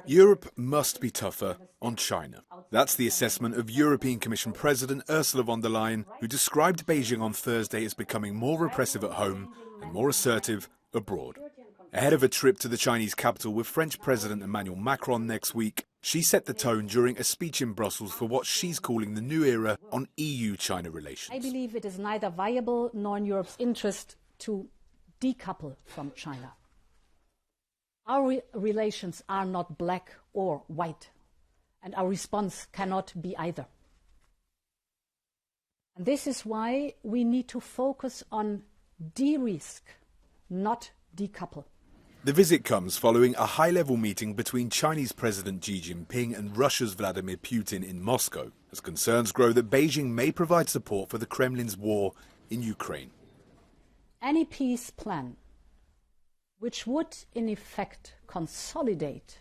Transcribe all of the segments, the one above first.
Europe must be tougher on China. That's the assessment of European Commission President Ursula von der Leyen, who described Beijing on Thursday as becoming more repressive at home and more assertive abroad. Ahead of a trip to the Chinese capital with French President Emmanuel Macron next week, she set the tone during a speech in Brussels for what she's calling the new era on EU-China relations. I believe it is neither viable nor in Europe's interest to decouple from China. Our relations are not black or white, and our response cannot be either. And this is why we need to focus on de-risk, not decouple. The visit comes following a high-level meeting between Chinese President Xi Jinping and Russia's Vladimir Putin in Moscow, as concerns grow that Beijing may provide support for the Kremlin's war in Ukraine. Any peace plan which would in effect consolidate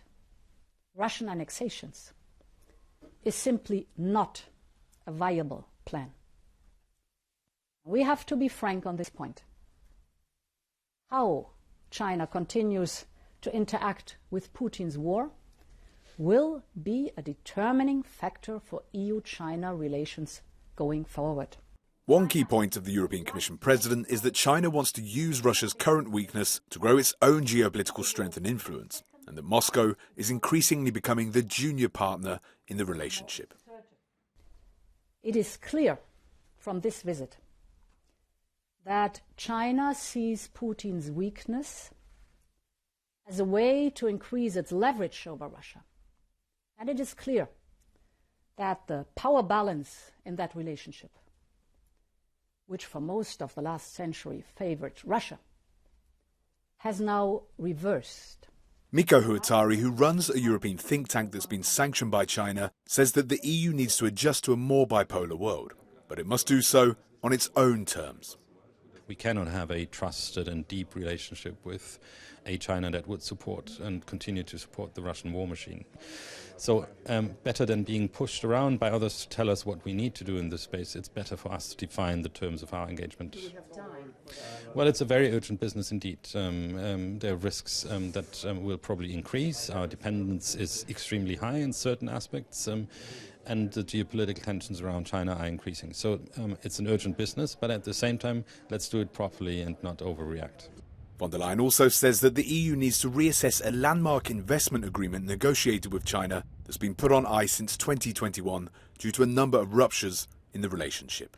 Russian annexations is simply not a viable plan. We have to be frank on this point. How China continues to interact with Putin's war will be a determining factor for EU-China relations going forward. One key point of the European Commission President is that China wants to use Russia's current weakness to grow its own geopolitical strength and influence, and that Moscow is increasingly becoming the junior partner in the relationship. It is clear from this visit that China sees Putin's weakness as a way to increase its leverage over Russia. And it is clear that the power balance in that relationship, which for most of the last century favored Russia, has now reversed. Mikko Huhtamäki, who runs a European think tank that's been sanctioned by China, says that the EU needs to adjust to a more bipolar world, but it must do so on its own terms. We cannot have a trusted and deep relationship with a China that would support and continue to support the Russian war machine. So better than being pushed around by others to tell us what we need to do in this space, it's better for us to define the terms of our engagement. Do we have time? Well, it's a very urgent business indeed. There are risks that will probably increase. Our dependence is extremely high in certain aspects. And the geopolitical tensions around China are increasing. So it's an urgent business, but at the same time, let's do it properly and not overreact. Von der Leyen also says that the EU needs to reassess a landmark investment agreement negotiated with China that's been put on ice since 2021 due to a number of ruptures in the relationship.